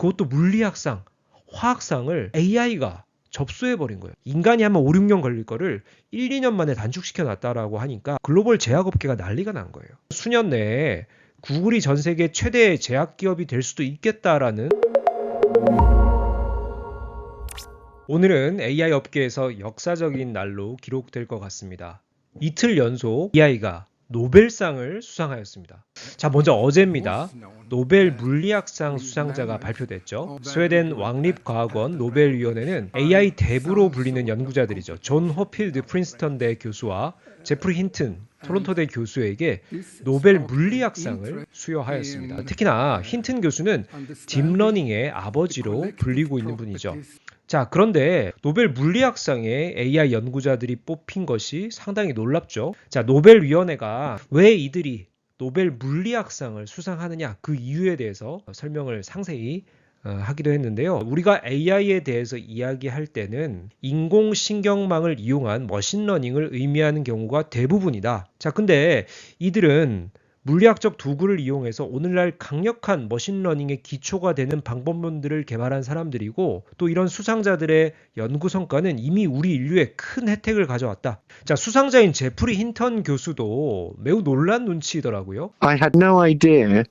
그것도 물리학상, 화학상을 AI가 접수해버린 거예요. 인간이 하면 5, 6년 걸릴 거를 1, 2년 만에 단축시켜 놨다라고 하니까 글로벌 제약업계가 난리가 난 거예요. 수년 내에 구글이 전 세계 최대 제약기업이 될 수도 있겠다라는. 오늘은 AI 업계에서 역사적인 날로 기록될 것 같습니다. 이틀 연속 AI가 노벨상을 수상하였습니다. 자, 먼저 어제입니다. 노벨 물리학상 수상자가 발표됐죠. 스웨덴 왕립과학원 노벨위원회는 AI 대부로 불리는 연구자들이죠. 존 호필드 프린스턴대 교수와 제프리 힌튼 토론토대 교수에게 노벨 물리학상을 수여하였습니다. 특히나 힌튼 교수는 딥러닝의 아버지로 불리고 있는 분이죠. 자, 그런데 노벨 물리학상에 AI 연구자들이 뽑힌 것이 상당히 놀랍죠. 자, 노벨위원회가 왜 이들이 노벨 물리학상을 수상하느냐, 그 이유에 대해서 설명을 상세히 하기도 했는데요. 우리가 AI에 대해서 이야기할 때는 인공신경망을 이용한 머신러닝을 의미하는 경우가 대부분이다. 자, 근데 이들은 물리학적 도구를 이용해서 오늘날 강력한 머신러닝의 기초가 되는 방법론들을 개발한 사람들이고, 또 이런 수상자들의 연구 성과는 이미 우리 인류에 큰 혜택을 가져왔다. 자, 수상자인 제프리 힌턴 교수도 매우 놀란 눈치이더라고요. I had no idea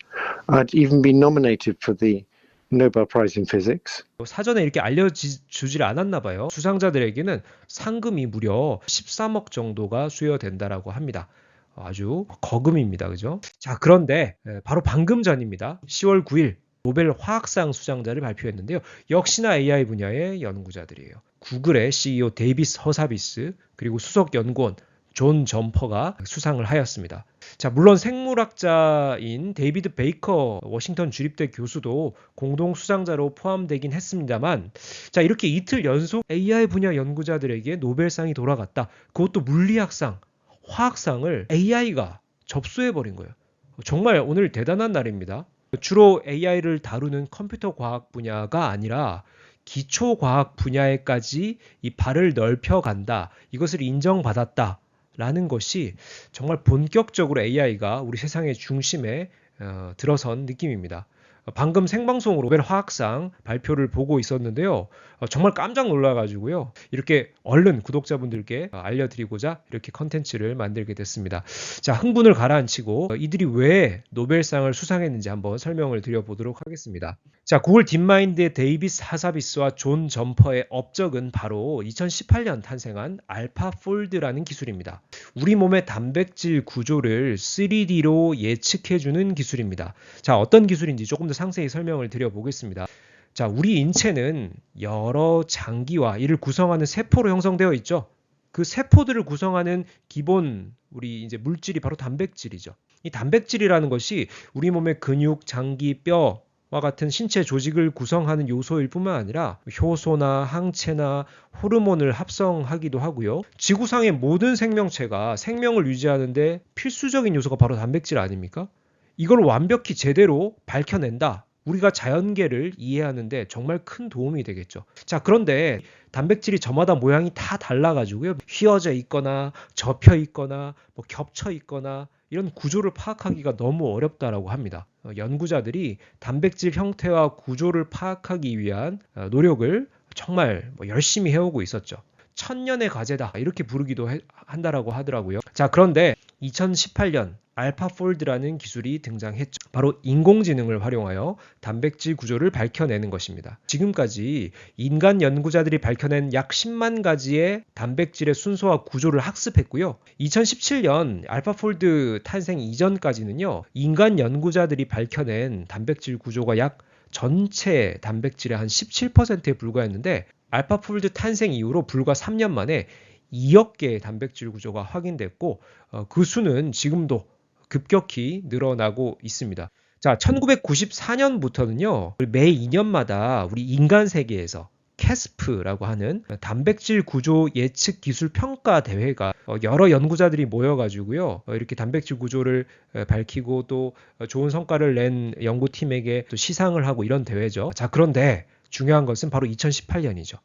I'd even been nominated for the Nobel Prize in Physics. 사전에 이렇게 알려주질 않았나 봐요. 수상자들에게는 상금이 무려 13억 정도가 수여된다라고 합니다. 아주 거금입니다. 그죠? 자, 그런데 바로 방금 전입니다. 10월 9일 노벨 화학상 수상자를 발표했는데요. 역시나 AI 분야의 연구자들이에요. 구글의 CEO 데이비스 허사비스, 그리고 수석 연구원 존 점퍼가 수상을 하였습니다. 자, 물론 생물학자인 데이비드 베이커 워싱턴 주립대 교수도 공동 수상자로 포함되긴 했습니다만, 자, 이렇게 이틀 연속 AI 분야 연구자들에게 노벨상이 돌아갔다. 그것도 물리학상, 화학상을 AI가 접수해버린 거예요. 정말 오늘 대단한 날입니다. 주로 AI를 다루는 컴퓨터 과학 분야가 아니라 기초 과학 분야에까지 이 발을 넓혀간다. 이것을 인정받았다. 라는 것이 정말 본격적으로 AI가 우리 세상의 중심에 들어선 느낌입니다. 방금 생방송으로 노벨 화학상 발표를 보고 있었는데요. 정말 깜짝 놀라가지고요. 이렇게 얼른 구독자분들께 알려드리고자 이렇게 컨텐츠를 만들게 됐습니다. 자, 흥분을 가라앉히고 이들이 왜 노벨상을 수상했는지 한번 설명을 드려보도록 하겠습니다. 자, 구글 딥마인드의 데이비스 하사비스와 존 점퍼의 업적은 바로 2018년 탄생한 알파폴드라는 기술입니다. 우리 몸의 단백질 구조를 3D로 예측해주는 기술입니다. 자, 어떤 기술인지 조금 더 상세히 설명을 드려보겠습니다. 자, 우리 인체는 여러 장기와 이를 구성하는 세포로 형성되어 있죠. 그 세포들을 구성하는 기본 우리 이제 물질이 바로 단백질이죠. 이 단백질이라는 것이 우리 몸의 근육, 장기, 뼈와 같은 신체 조직을 구성하는 요소일 뿐만 아니라 효소나 항체나 호르몬을 합성하기도 하고요. 지구상의 모든 생명체가 생명을 유지하는데 필수적인 요소가 바로 단백질 아닙니까? 이걸 완벽히 제대로 밝혀낸다. 우리가 자연계를 이해하는데 정말 큰 도움이 되겠죠. 자, 그런데 단백질이 저마다 모양이 다 달라가지고요. 휘어져 있거나 접혀 있거나 뭐 겹쳐 있거나 이런 구조를 파악하기가 너무 어렵다라고 합니다. 연구자들이 단백질 형태와 구조를 파악하기 위한 노력을 정말 열심히 해오고 있었죠. 천년의 과제다 이렇게 부르기도 한다라고 하더라고요. 자, 그런데 2018년 알파폴드라는 기술이 등장했죠. 바로 인공지능을 활용하여 단백질 구조를 밝혀내는 것입니다. 지금까지 인간 연구자들이 밝혀낸 약 10만 가지의 단백질의 순서와 구조를 학습했고요. 2017년 알파폴드 탄생 이전까지는요, 인간 연구자들이 밝혀낸 단백질 구조가 약 전체 단백질의 한 17%에 불과했는데, 알파폴드 탄생 이후로 불과 3년 만에 2억 개의 단백질 구조가 확인됐고, 그 수는 지금도 급격히 늘어나고 있습니다. 자, 1994년부터는요, 매 2년마다 우리 인간 세계에서 캐스프라고 하는 단백질 구조 예측 기술 평가 대회가 여러 연구자들이 모여가지고요, 이렇게 단백질 구조를 밝히고 또 좋은 성과를 낸 연구팀에게 또 시상을 하고 이런 대회죠. 자, 그런데 중요한 것은 바로 2018년이죠.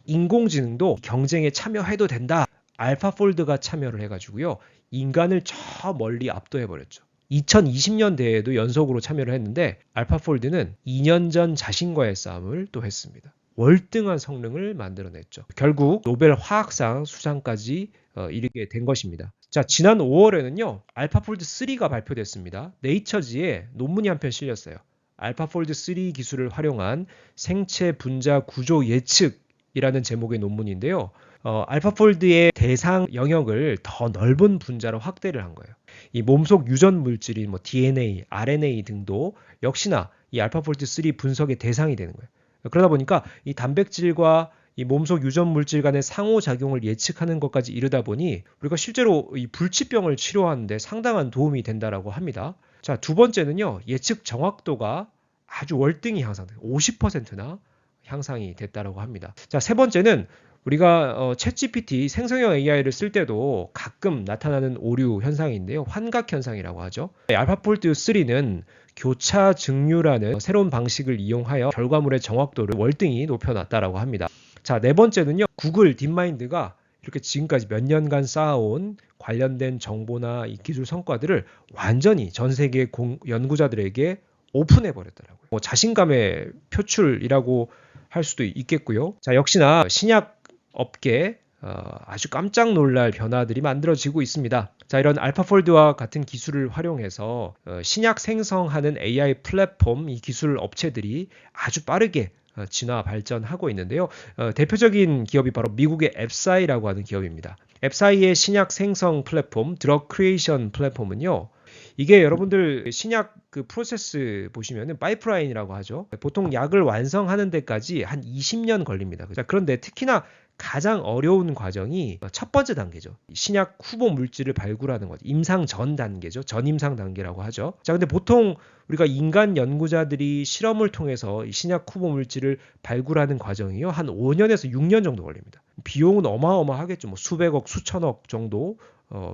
인공지능도 경쟁에 참여해도 된다. 알파폴드가 참여를 해가지고요, 인간을 저 멀리 압도해버렸죠. 2020년대에도 연속으로 참여를 했는데 알파폴드는 2년 전 자신과의 싸움을 또 했습니다. 월등한 성능을 만들어냈죠. 결국 노벨 화학상 수상까지 이르게 된 것입니다. 자, 지난 5월에는요. 알파폴드 3가 발표됐습니다. 네이처지에 논문이 한 편 실렸어요. 알파폴드 3 기술을 활용한 생체 분자 구조 예측이라는 제목의 논문인데요. 알파폴드의 대상 영역을 더 넓은 분자로 확대를 한 거예요. 이 몸속 유전 물질인 뭐 DNA, RNA 등도 역시나 이 알파폴드 3 분석의 대상이 되는 거예요. 그러다 보니까 이 단백질과 이 몸속 유전 물질 간의 상호작용을 예측하는 것까지 이르다 보니 우리가 실제로 이 불치병을 치료하는데 상당한 도움이 된다라고 합니다. 자, 두 번째는요. 예측 정확도가 아주 월등히 향상돼요. 50%나 향상이 됐다라고 합니다. 자, 세 번째는 우리가 챗GPT 생성형 AI를 쓸 때도 가끔 나타나는 오류 현상인데요. 환각 현상이라고 하죠. 알파폴드 3는 교차 증류라는 새로운 방식을 이용하여 결과물의 정확도를 월등히 높여놨다라고 합니다. 자, 네 번째는요. 구글 딥마인드가 이렇게 지금까지 몇 년간 쌓아온 관련된 정보나 이 기술 성과들을 완전히 전 세계 연구자들에게 오픈해버렸더라고요. 뭐 자신감의 표출이라고 할 수도 있겠고요. 자, 역시나 신약 업계 아주 깜짝 놀랄 변화들이 만들어지고 있습니다. 자, 이런 알파폴드와 같은 기술을 활용해서 신약 생성하는 AI 플랫폼 이 기술 업체들이 아주 빠르게 진화 발전하고 있는데요. 대표적인 기업이 바로 미국의 앱사이라고 하는 기업입니다. 앱사이의 신약 생성 플랫폼 드럭 크리에이션 플랫폼은요. 이게 여러분들 신약 그 프로세스 보시면은 파이프라인이라고 하죠. 보통 약을 완성하는 데까지 한 20년 걸립니다. 자, 그런데 특히나 가장 어려운 과정이 첫 번째 단계죠. 신약 후보 물질을 발굴하는 거죠. 임상 전 단계죠. 전임상 단계라고 하죠. 자, 근데 보통 우리가 인간 연구자들이 실험을 통해서 이 신약 후보 물질을 발굴하는 과정이요. 한 5년에서 6년 정도 걸립니다. 비용은 어마어마하겠죠. 뭐 수백억, 수천억 정도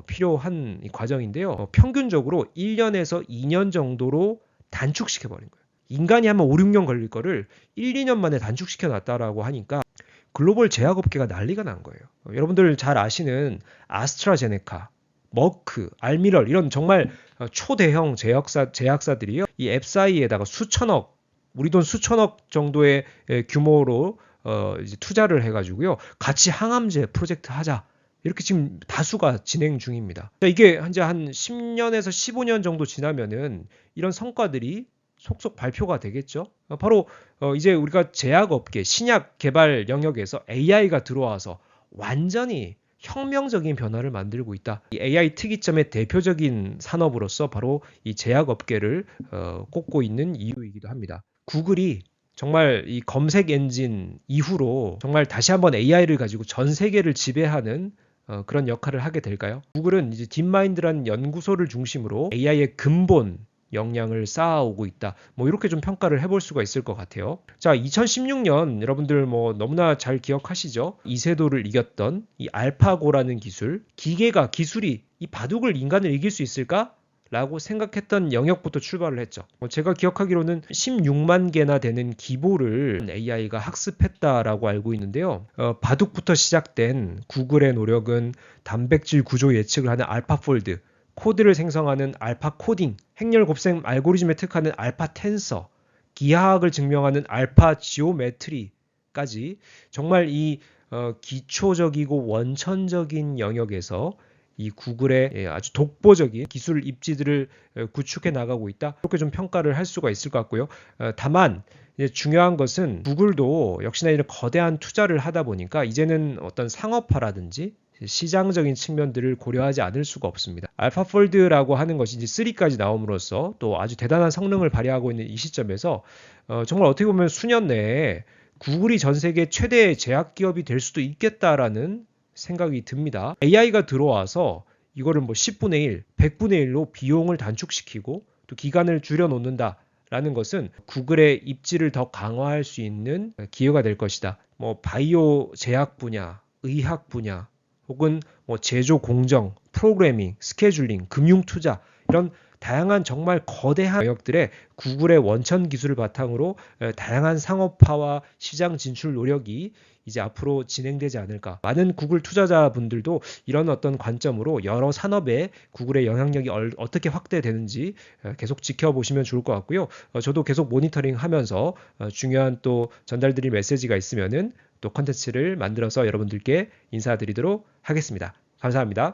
필요한 이 과정인데요. 평균적으로 1년에서 2년 정도로 단축시켜버린 거예요. 인간이 하면 5, 6년 걸릴 거를 1, 2년 만에 단축시켜 놨다라고 하니까 글로벌 제약업계가 난리가 난 거예요. 여러분들 잘 아시는 아스트라제네카, 머크, 알미럴 이런 정말 초대형 제약사들이요. 이 앱사이에다가 수천억, 우리 돈 수천억 정도의 규모로 이제 투자를 해가지고요. 같이 항암제 프로젝트 하자. 이렇게 지금 다수가 진행 중입니다. 이게 한 10년에서 15년 정도 지나면은 이런 성과들이 속속 발표가 되겠죠. 바로 이제 우리가 제약업계, 신약 개발 영역에서 AI가 들어와서 완전히 혁명적인 변화를 만들고 있다. 이 AI 특이점의 대표적인 산업으로서 바로 이 제약업계를 꼽고 있는 이유이기도 합니다. 구글이 정말 이 검색 엔진 이후로 정말 다시 한번 AI를 가지고 전 세계를 지배하는 그런 역할을 하게 될까요? 구글은 이제 딥마인드라는 연구소를 중심으로 AI의 근본 역량을 쌓아오고 있다. 뭐 이렇게 좀 평가를 해볼 수가 있을 것 같아요. 자, 2016년 여러분들 뭐 너무나 잘 기억하시죠? 이세돌을 이겼던 이 알파고라는 기술이 이 바둑을 인간을 이길 수 있을까? 라고 생각했던 영역부터 출발을 했죠. 제가 기억하기로는 16만 개나 되는 기보를 AI가 학습했다라고 알고 있는데요. 바둑부터 시작된 구글의 노력은 단백질 구조 예측을 하는 알파폴드, 코드를 생성하는 알파 코딩, 행렬 곱셈 알고리즘에 특화하는 알파 텐서, 기하학을 증명하는 알파 지오메트리까지 정말 이 기초적이고 원천적인 영역에서 이 구글의 아주 독보적인 기술 입지들을 구축해 나가고 있다. 이렇게 좀 평가를 할 수가 있을 것 같고요. 다만 중요한 것은 구글도 역시나 이런 거대한 투자를 하다 보니까 이제는 어떤 상업화라든지 시장적인 측면들을 고려하지 않을 수가 없습니다. 알파폴드라고 하는 것이 이제 3까지 나옴으로써 또 아주 대단한 성능을 발휘하고 있는 이 시점에서 정말 어떻게 보면 수년 내에 구글이 전 세계 최대 제약 기업이 될 수도 있겠다라는 생각이 듭니다. AI가 들어와서 이거를 뭐 10분의 1, 100분의 1로 비용을 단축시키고 또 기간을 줄여 놓는다라는 것은 구글의 입지를 더 강화할 수 있는 기회가 될 것이다. 뭐 바이오 제약 분야, 의학 분야, 혹은 뭐 제조 공정, 프로그래밍, 스케줄링, 금융 투자 이런 다양한 정말 거대한 영역들의 구글의 원천 기술을 바탕으로 다양한 상업화와 시장 진출 노력이 이제 앞으로 진행되지 않을까. 많은 구글 투자자분들도 이런 어떤 관점으로 여러 산업에 구글의 영향력이 어떻게 확대되는지 계속 지켜보시면 좋을 것 같고요. 저도 계속 모니터링 하면서 중요한 또 전달드릴 메시지가 있으면은 또 컨텐츠를 만들어서 여러분들께 인사드리도록 하겠습니다. 감사합니다.